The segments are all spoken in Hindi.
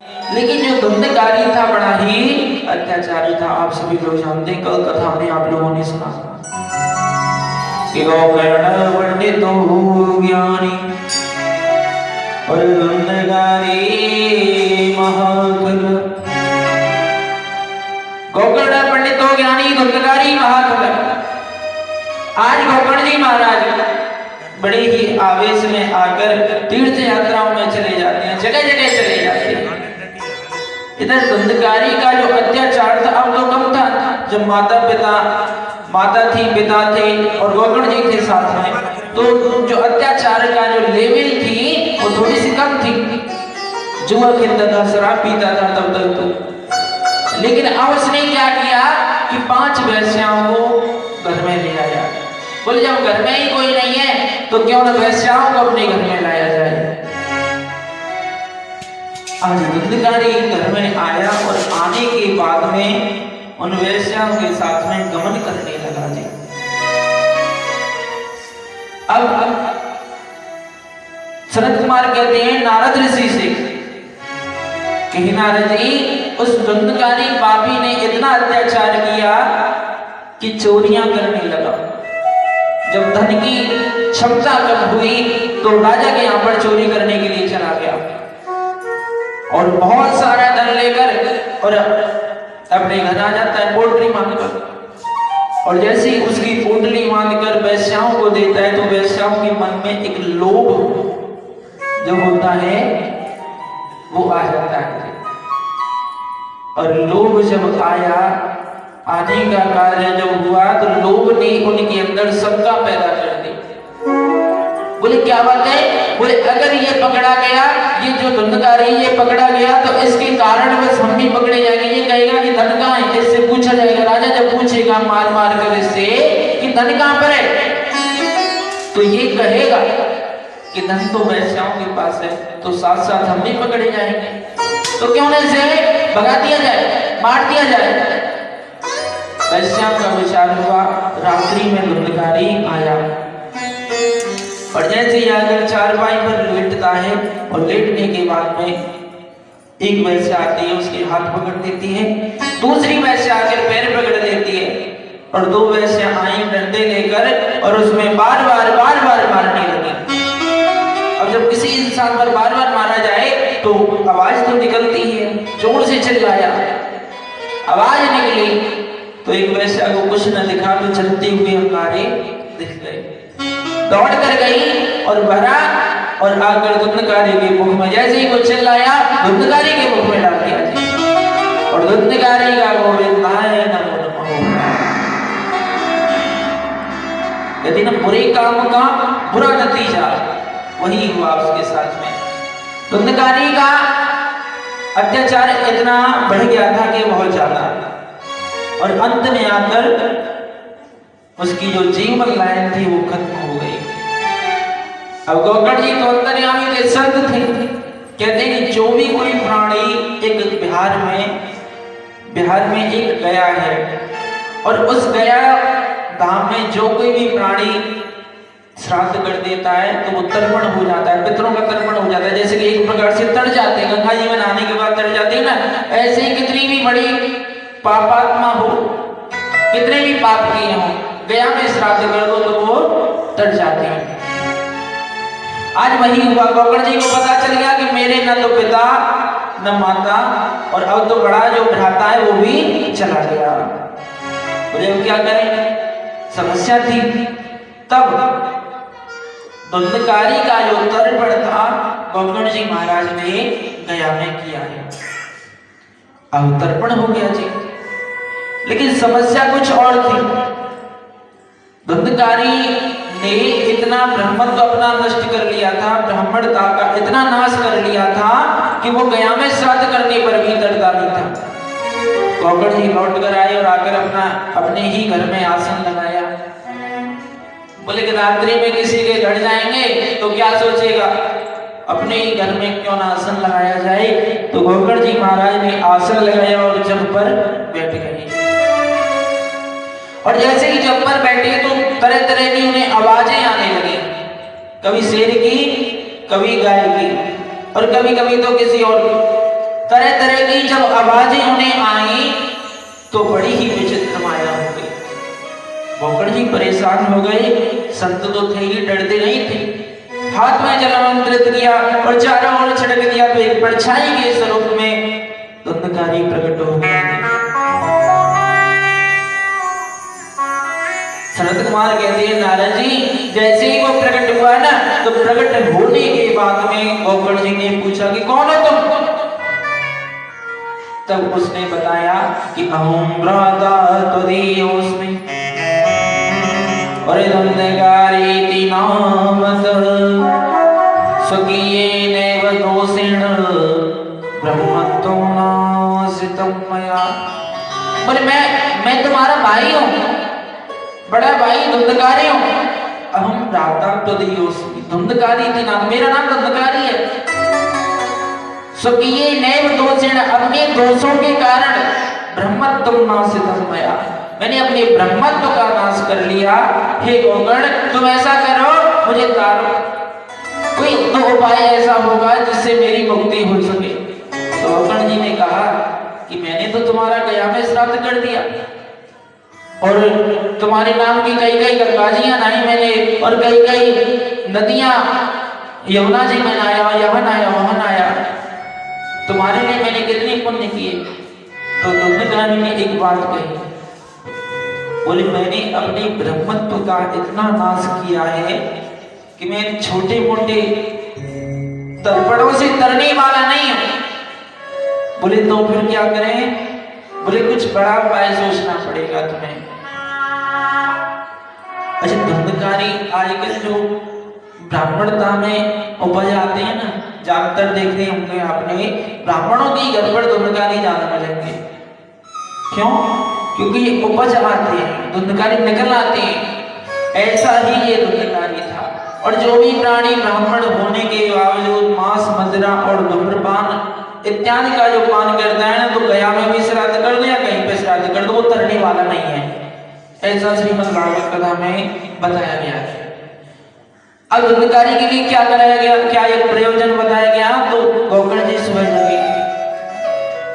लेकिन जो धुंधकारी था बड़ा ही अत्याचारी था। आप सभी लोग जानते हैं, कल कथा में आप लोगों ने सुना कि गोकर्ण पंडित ज्ञानी और धुंधकारी महाकल। गोकर्ण पंडित ज्ञानी धुंधकारी महाकल। आज गोकर्ण जी महाराज बड़े ही आवेश में आकर तीर्थ यात्राओं में चले जाते हैं, जगह जगह चले जाते हैं। इधर धुंधकारी का जो अत्याचार था अब तो कम था, जब माता थी, पिता थे और गोकर्ण जी थे साथ में, तो जो अत्याचार का जो लेवल थी वो थोड़ी सी कम थी। जुआ खेलता था, शराब पीता था तब तक तो। लेकिन अब उसने क्या किया कि 5 वेश्याओं को घर में ले आया। बोले जब घर में ही कोई नहीं है तो क्यों न वेश्याओं को अपने घर में लाया जाए। आज धुंधकारी घर में आया और आने के बाद में उन वेश्याओं के साथ में गमन करने लगा जी। अब सनत कुमार कहते हैं नारद ऋषि से कि नारद जी, उस धुंधकारी पापी ने इतना अत्याचार किया कि चोरियां करने लगा। जब धन की क्षमता कम हुई तो राजा के यहाँ पर चोरी करने के लिए चला गया और बहुत सारा धन लेकर और अपने घर आ जाता है पोटली बांधकर। और जैसे ही उसकी पोटली बांधकर वेश्याओं को देता है तो वेश्याओं के मन में एक लोभ जो होता है वो आ जाता है। और लोभ जब आया, आने का कार्य जब हुआ तो लोभ ने उनके अंदर शंका पैदा कर दी। बोले क्या बात है? बोले अगर ये पकड़ा गया, ये जो धुंधकारी ये पकड़ा गया तो इसके कारण बस हम भी पकड़े जाएंगे। ये कहेगा कि धन कहाँ है, इससे पूछा जाएगा। राजा जब पूछेगा मार मार कर इससे कि धन कहाँ पर है, तो ये कहेगा कि धन तो वेश्याओं के पास है, तो साथ साथ हम भी पकड़े जाएंगे। तो क्यों न इसे भगा दिया जाए, मार दिया जाए। वेश्याओं का विचार हुआ। रात्रि में धुंधकारी आया और जैसे ही आकर चारपाई पर लेटता है और लेटने के बाद में एक वेश्या आती है, उसके हाथ पकड़ देती है, दूसरी वेश्या आकर पैर पकड़ देती है और 2 वेश्या आई डंडे लेकर और उसमें बार बार मारने लगी। अब जब किसी इंसान पर बार बार मारा जाए तो आवाज तो निकलती है, जोर से चिल्लाया, आवाज निकली तो एक वेश्या को कुछ न दिखा तो चलते हुए अंगारे दिख गए। दौड़ कर गई और भरा और आकर धुंधकारी के मुख में, जैसे ही वो चिल्लाया धुंधकारी के मुख में डाल दिया और धुंधकारी का गोविंदाय नमो नमः। यदि न बुरे काम का बुरा नतीजा वही हुआ उसके साथ में। धुंधकारी का अत्याचार इतना बढ़ गया था कि बहुत ज्यादा, और अंत में आकर उसकी जो जीवन लाइन थी वो खत्म हो गई। अब गोकर्ण जी तो अंतर्यामी के संत थे। कहते हैं कि जो भी कोई प्राणी एक बिहार में एक गया है और उस गया धाम में जो कोई भी प्राणी श्राद्ध कर देता है तो वो तर्पण हो जाता है, पितरों का तर्पण हो जाता है। जैसे कि एक प्रकार से तर जाते हैं, गंगा जी में नहाने के बाद तर जाते हैं ना, ऐसे ही कितनी भी बड़ी पापात्मा हो, कितने भी पाप किए हो, गया में श्राद्ध कर दो तो वो तर जाते हैं। आज वही हुआ। गोकर्ण जी को पता चल गया कि मेरे न तो पिता न माता और अब तो बड़ा जो भ्राता है वो भी चला गया। बोले क्या करें, समस्या थी। तब धुंधकारी का जो तर्पण था गोकर्ण जी महाराज ने गया में किया है। अब तर्पण हो गया जी, लेकिन समस्या कुछ और थी। धुंधकारी ने इतना ब्रह्मत्व अपना नष्ट कर लिया था, ब्राह्मणता का इतना नाश कर लिया था कि वो गया में श्राद्ध करने पर भी डरता नहीं था। गोकर्ण जी लौट कर आए और आकर अपने ही घर में आसन लगाया। बोले कि रात्रि में किसी के घर जाएंगे तो क्या सोचेगा, अपने ही घर में क्यों ना आसन लगाया जाए। तो गोकर्ण जी महाराज ने आसन लगाया और जब पर बैठ गए। और जैसे ही जब पर बैठे तो तरह तरह की उन्हें आवाजें आने लगी, कभी शेर की, कभी गाय की और कभी कभी तो किसी और की। जब आवाजें उन्हें आई तो बड़ी ही विचित्र माया हो गई। गोकर्ण जी परेशान हो गए। संत तो थे ही, डरते नहीं थे। हाथ में जलामंत्रित किया और चारों ओर छिड़क दिया तो एक परछाई के स्वरूप में धुंधकारी प्रकट हो गया। सनत कुमार कहते हैं नारद जी जैसे ही वो प्रकट हुआ ना तो प्रकट होने के बाद में गोकर्ण जी ने पूछा कि कौन हो तुम? तब उसने बताया कि अहम भ्राता त्वदीयोऽस्मि और धुंधकारीति नामत स्वकीयेनैव दोषेण ब्रह्मत्वं नासितं मया। बोले मैं तुम्हारा भाई हूँ, बड़ा भाई धुंधकारी हूँ। अहम भ्राता त्वदीयोऽस्मि, धुंधकारीति नाम, मेरा नाम धुंधकारी है। स्वकीयेनैव दोषेण, अपने दोषों के कारण ब्रह्मत्वं नासितं मया, मैंने अपने ब्रह्मत्व का नाश कर लिया। हे गोकर्ण तुम ऐसा करो, मुझे तारो, कोई तो उपाय ऐसा होगा जिससे मेरी मुक्ति हो सके। तो गोकर्ण जी ने कहा कि मैंने तो तुम्हारा गया में श्राद्ध कर दिया और तुम्हारे नाम की कई कई गंगाजियां नहाई मैंने और कई कई नदियां यमुना जी में नहाया, यहाँ नहाया, वहां नहाया, तुम्हारे लिए मैंने कितने पुण्य किए। तो धुंधकारी ने एक बात कही, बोले मैंने अपने ब्रह्मत्व का इतना नाश किया है कि मैं छोटे मोटे तर्पणों से तरने वाला नहीं हूं। बोले तो फिर क्या करें? बोले कुछ बड़ा उपाय सोचना पड़ेगा तुम्हें। अच्छा धुंधकारी आजकल जो ब्राह्मणता में उपज आते हैं ना, ज्यादातर देखते होंगे आपने, ब्राह्मणों की गड़बड़ धुंधकारी ज्यादा मिलेंगे। क्यों? क्योंकि ये उपज आते हैं, धुंधकारी निकल आते हैं। ऐसा ही ये धुंधकारी था। और जो भी प्राणी ब्राह्मण होने के बावजूद मांस, मदिरा और धूम्रपान इत्यादि का जो पान करता है ना, तो गया में भी श्राद्ध कर दो या कहीं पे श्राद्ध कर दो, वो तरने वाला नहीं है। ऐसा श्रीमद् भागवत कथा में बताया गया है। अब धुंधकारी के लिए क्या कराया गया, क्या एक प्रयोजन बताया गया? तो गोकर्ण जी सुबह जगे।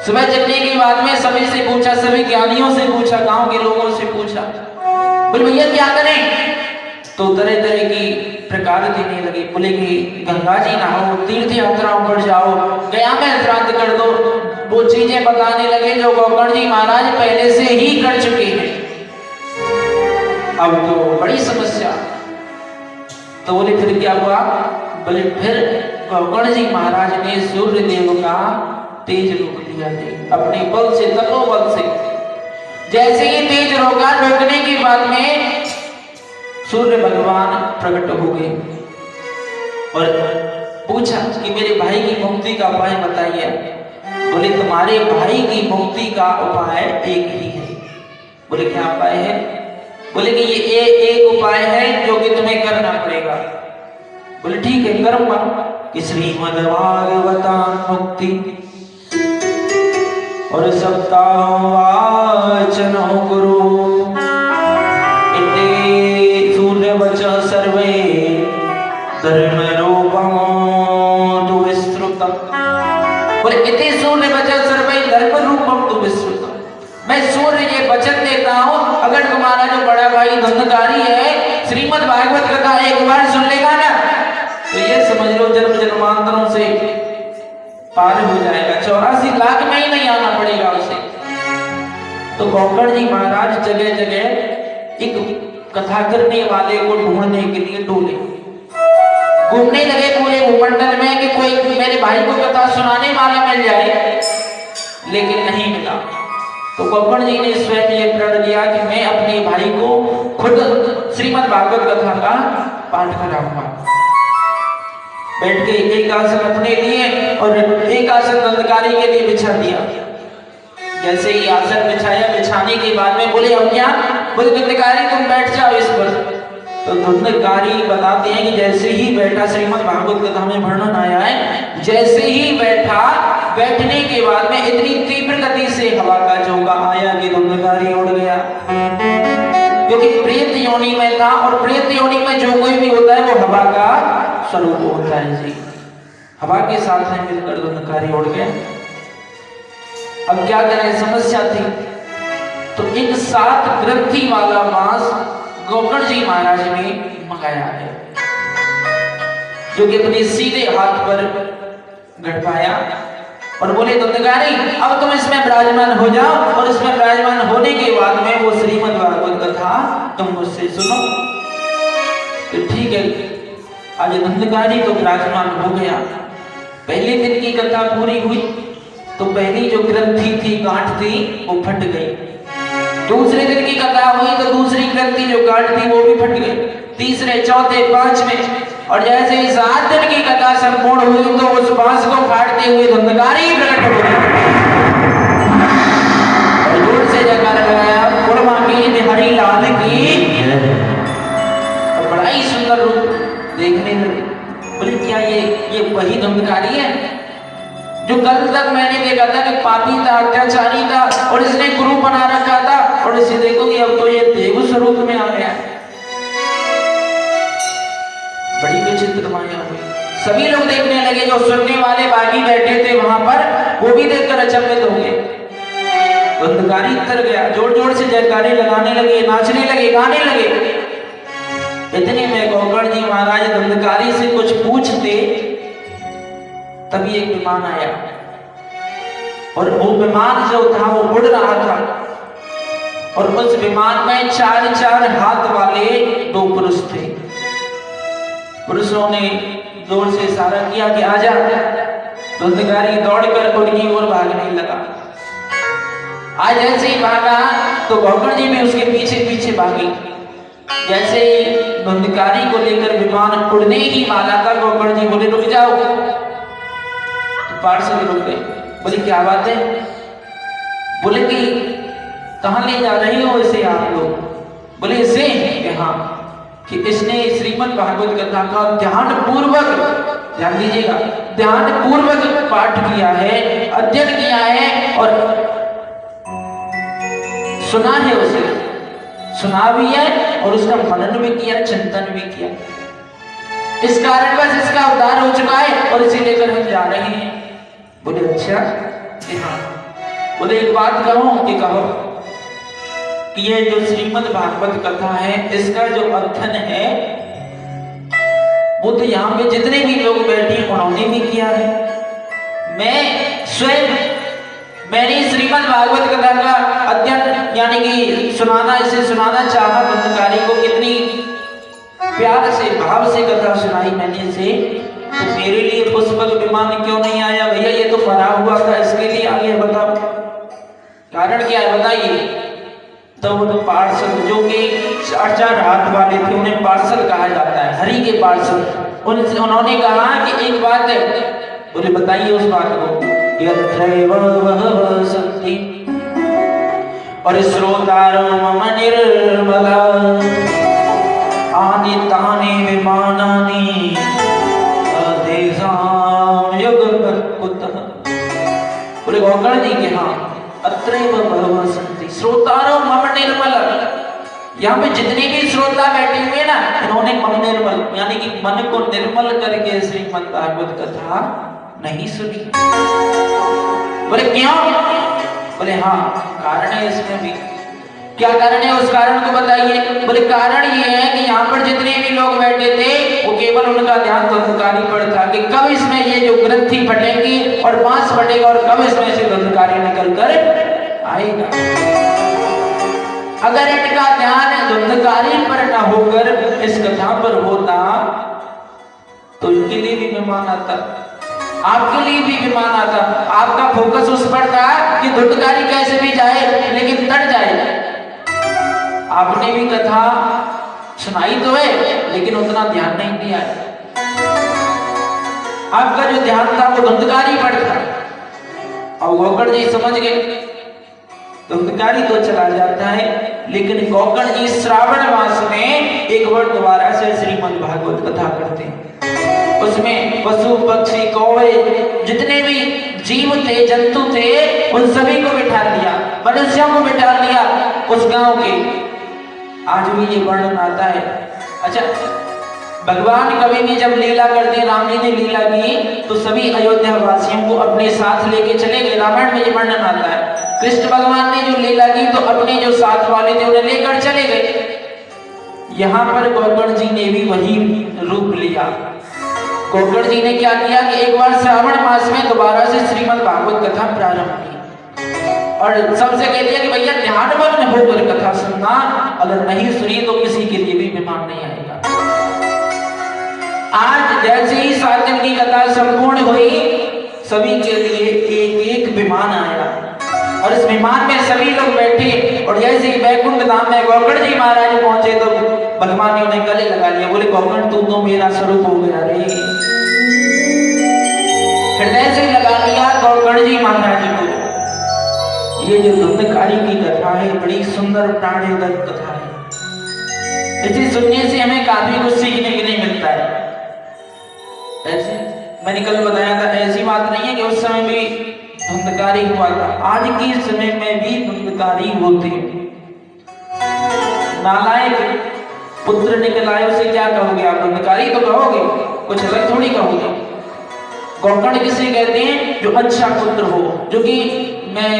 सुबह जगने के बाद में सभी से पूछा, सभी ज्ञानियों से पूछा, गांव के लोगों से पूछा, बोले भैया क्या करें? तो तरह तरह की प्रकार देने लगे। बोले कि गंगा जी नहाओ, तीर्थ यात्राओं पर जाओ, गया में श्राद्ध कर दो। वो चीजें बताने लगे जो गोकर्ण जी महाराज पहले से ही कर चुके हैं। अब तो बड़ी समस्या। तो बोले फिर क्या हुआ? बोले फिर गोकर्ण जी महाराज ने सूर्य देव का तेज रोक दिया अपने बल से, तपोबल से। जैसे ही तेज रोका, रोकने के बाद में सूर्य भगवान प्रकट हो गए और पूछा कि मेरे भाई की मुक्ति का उपाय बताइए। बोले तुम्हारे भाई की मुक्ति का उपाय एक ही है। बोले क्या उपाय है? बोले कि ये एक उपाय है जो कि तुम्हें करना पड़ेगा। बोले ठीक है करूंगा। कि श्रीमद् भागवतां मुक्ति और सप्ताह वाचनो गुरु इति सूर्य वच सर्वे धर्म रूपं तु विस्तृतम्। बोले इति सूर्य वच सर्वे धर्म रूपं तु विस्तृतम्। मैं सूर्य ये वचन देता हूँ, अगर तुम्हारा जो बड़ा भाई धुंधकारी है श्रीमद् भागवत कथा एक बार सुन लेगा ना, तो ये समझ लो जन्म जन्मांतरों से पार हो जाएगा, 84 लाख में ही नहीं आना पड़ेगा उसे। तो गोकर्ण जी महाराज जगह जगह एक कथा करने वाले को ढूंढने के लिए डोले, घूमने लगे पूरे भूमंडल में कि कोई मेरे भाई को कथा सुनाने वाला मिल जाए, लेकिन नहीं मिला। तो गोकर्ण जी ने स्वयं ये प्रण किया कि मैं अपने भाई को खुद श्रीमद् भागवत कथा का पाठ कराऊंगा। बैठ के एक आसन अपने लिए और एक आसन धुंधकारी के लिए बिछा दिया। जैसे ही आसन बिछाया, बिछाने के बाद में बोले अब क्या? बोले धुंधकारी तुम बैठ जाओ इस पर। तो धुंधकारी बताते हैं कि जैसे ही बैठा, श्रीमद् भागवत कथा में वर्णन आया है, जैसे ही बैठा, बैठने के बाद में इतनी तीव्र गति से हवा का झोंका आया कि धुंधकारी उड़ गया। क्योंकि प्रेत योनि में था और प्रेत योनि में जो कोई भी होता है वो हवा का स्वरूप होता है जी। हवा के साथ में मिलकर धुंधकारी उड़ गया। अब क्या करें, समस्या थी। तो एक 7 ग्रंथि वाला बांस गोकर्ण जी महाराज ने मंगाया है, जो कि अपने सीधे हाथ पर गढ़वाया और बोले दंडकारी अब तुम इसमें विराजमान हो जाओ, और इसमें विराजमान होने के बाद में वो श्रीमद् भागवत कथा तुम मुझसे सुनो। तो ठीक है, आज दंडकारी तो विराजमान हो गया। पहले दिन की कथा पूरी हुई तो पहली जो ग्रंथि थी, गांठ थी, वो फट गई। दूसरे दिन की कथा हुई तो दूसरी ग्रंथि जो गांठ थी वो भी फट गई। तीसरे, चौथे, पांचवें, और जैसे ही 7 दिन की कथा संपूर्ण हुई तो उस बांस को फाड़ते हुए धुंधकारी प्रकट हो गया और जोर से जयकारा लगाया, कुड़मा की बिहारी लाल की। तो बड़ा ही सुंदर रूप देखने लगे। बोले क्या ये वही धुंधकारी है जो कल तक मैंने देखा था कि पापी था, अत्याचारी था और इसने गुरु बना रखा था, और इसे देखो कि अब तो ये देव स्वरूप में आ गया। बड़ी विचित्र माया हुई। सभी लोग देखने लगे, जो सुनने वाले बागी बैठे थे वहां पर, वो भी देखकर अचंभित हो गए। धुंधकारी उतर गया, जोर जोर से जयकारे लगाने लगे, नाचने लगे, गाने लगे। इतने में गोकर्ण जी महाराज धुंधकारी से कुछ पूछते, तभी एक विमान आया और वो विमान जो था वो उड़ रहा था, और उस विमान में 4-4 हाथ वाले 2 पुरुष थे। पुरुषों ने जोर से इशारा किया कि आजा। धुंधकारी दौड़कर उनकी ओर भागने लगा। आज जैसे ही भागा तो गोकर्ण जी भी उसके पीछे पीछे भागे। जैसे ही धुंधकारी को लेकर विमान उड़ने ही वाला था, गोकर्ण जी बोले रुक जाओ। तो पार्षद रुक गए। बोले क्या बात है? बोले कि कहां ले जा रही हो इसे आप लोग? बोले इसे यहाँ कि इसने श्रीमद् भागवत कथा का ध्यान पूर्वक, ध्यान दीजिएगा, ध्यान पूर्वक पाठ किया है, अध्ययन किया है और सुना है, उसे सुना भी है और उसका मनन भी किया, चिंतन भी किया। इस कारण बस इसका उद्धार हो चुका है और इसे लेकर हम जा रहे हैं। बोले अच्छा कि हाँ। बोले एक बात कहूं कि कहो कि ये जो श्रीमद् भागवत कथा है इसका जो अध्ययन है वो तो यहाँ पे जितने भी लोग बैठे उन्होंने भी किया है। मैं स्वयं मैंने श्रीमद् भागवत कथा का अध्ययन यानी कि सुनाना, इसे सुनाना चाहा धुंधकारी को, कितनी प्यार से, भाव से कथा सुनाई मैंने इसे। तो मेरे लिए पुष्पक विमान क्यों नहीं आया भैया? ये तो मरा हुआ था, इसके लिए आ गया। बताओ कारण क्या है, बताइए। तो वो पार्षद जो कि 4-4 हाथ वाले थे उन्हें पार्षद कहा जाता है, हरि के पार्षद। उन्होंने कहा कि एक बात है। बोले बताइए उस बात को। और श्रोतारो मम निर्मला आनि तानि विमानानि अदेशाम युगपत्कुतः। बोले गोकर्ण जी के हाँ अत्रैव बहवः सन्ति श्रोतारो मम निर्मल। यहाँ पे जितने भी श्रोता बैठे हुए ना, इन्होंने मन निर्मल यानी कि मन को निर्मल करके श्रीमद् भागवत कथा नहीं सुनी। बोले क्यों? बोले हाँ कारण है इसमें भी। क्या कारण है? उस कारण को बताइए। बोले कारण ये है कि यहाँ पर जितने भी लोग बैठे थे वो केवल उनका ध्यान धुंधकारी पर था कि कब इसमें ये जो ग्रंथि फटेगी और बांस फटेगा और कब इसमें से धुंधकारी निकल कर आएगा। अगर इनका ध्यान धुंधकारी पर न होकर इस कथा पर होता तो इनके लिए भी विमान आता, आपके लिए भी विमान आता। आपका फोकस उस पर था कि धुंधकारी कैसे भी जाए लेकिन तट जाए। आपने भी कथा सुनाई तो है लेकिन उतना ध्यान नहीं दिया है। आपका जो ध्यान था वो धुंधकारी पर था। अब गोकर्ण जी समझ गए, धुंधकारी तो चला जाता है लेकिन गोकर्ण जी श्रावण मास में एक बार दोबारा से श्रीमद् भागवत कथा करते हैं। उसमें पशु पक्षी कौवे जितने भी जीव थे, जंतु थे, उन सभी को बिठा लिया, मनुष्यों को बिठा लिया उस गांव के। आज भी ये वर्णन आता है। अच्छा, भगवान कभी भी जब लीला करते, राम जी ने लीला की तो सभी अयोध्या वासियों को अपने साथ लेके चले गए। रामायण में ये वर्णन आता है कृष्ण भगवान ने जो लीला की तो अपने जो साथ वाले थे उन्हें लेकर चले गए। यहाँ पर गोकर्ण जी ने भी वही रूप लिया। गोकर्ण जी ने क्या किया कि एक बार श्रावण मास में दोबारा से श्रीमद् भागवत कथा प्रारंभ की और सबसे कह दिया कि भैया ध्यानमग्न होकर कथा सुनना, अगर नहीं सुनी तो किसी के लिए भी विमान नहीं आएगा। आज जैसे ही 7 दिन की कथा संपूर्ण हुई, सभी के लिए एक एक विमान आया और इस विमान में सभी लोग बैठे और जैसे ही वैकुंठ धाम में गोकर्ण जी महाराज पहुंचे तो भगवान ने उन्हें गले लगा लिया, बोले गोकर्ण तू तो मेरा स्वरूप हो गया रे। हृदय से लगा लिया गोकर्ण जी महाराज को। ये जो धुंधकारी की कथा है बड़ी सुंदर प्राणोदक कथा है। इसे सुनने से हमें काफी कुछ सीखने के लिए मिलता है। ऐसे मैंने कल बताया था, ऐसी बात नहीं है कि उस समय भी धुंधकारी हुआ था, आज के समय में भी धुंधकारी होती है। नालायक पुत्र निकला है, उसे क्या कहोगे आप? धुंधकारी तो कहोगे, कुछ अलग थोड़ी कहोगे। गोकर्ण किसे कहते हैं? जो अच्छा पुत्र हो, जो कि मैं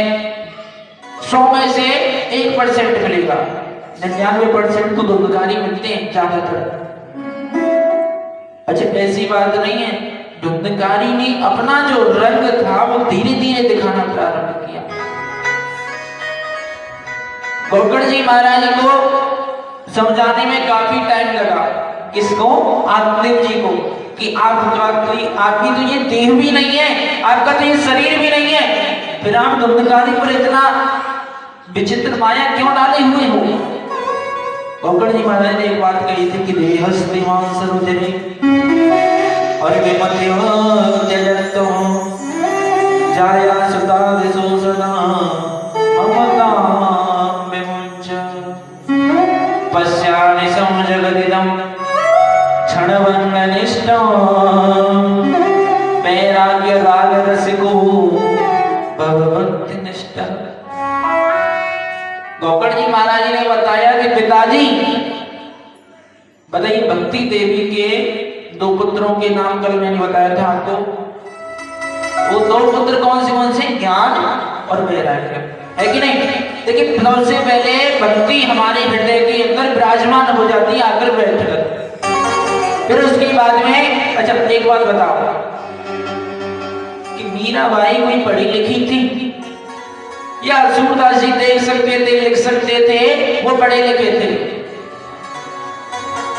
100 में से 1% मिलेगा, 99% तो धुंधकारी मिलते हैं ज्यादातर। अच्छा ऐसी बात नहीं है, धुंधकारी ने अपना जो रंग था वो धीरे धीरे दिखाना प्रारंभ किया। गोकर्ण जी महाराज को समझाने में काफी टाइम लगा। किसको? आत्मदेव जी को, कि आपकी तो ये देह भी नहीं है, आपका तो ये शरीर भी नहीं है, फिर आप धुंधकारी पर इतना विचित्र माया क्यों डाले हुए हो? गोकर्ण जी महाराज ने एक बात कही थी कि देहस्तेमांस रुधिरे और विमत्यो त्यजन्तो जाया सुता विशोषणा ममतां विमुञ्च पश्यामि संजगदिदं क्षणभङ्गनिष्ठं वैराग्य राग रसिको भवभक्तिनिष्ठः। गोकर्ण जी महाराज ने बताया कि पिताजी बताइए, भक्ति देवी के 2 पुत्रों के नाम कल मैंने बताया था आपको। वो 2 पुत्र कौन से? ज्ञान और वैराग्य, है कि नहीं? देखिए सबसे पहले भक्ति हमारे हृदय के अंदर विराजमान हो जाती है आकर बैठकर। फिर उसके बाद में अच्छा एक बात बताओ कि मीराबाई कोई पढ़ी लिखी थी या सूरदास जी देख सकते थे, लिख सकते थे, वो पढ़े लिखे थे?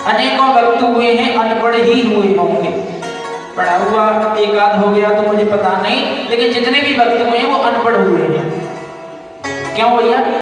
अनेकों भक्त हुए हैं, अनपढ़ ही हुए होंगे। पढ़ा हुआ एक आध हो गया तो मुझे पता नहीं, लेकिन जितने भी भक्त हुए हैं वो अनपढ़ हुए हैं। क्यों भैया?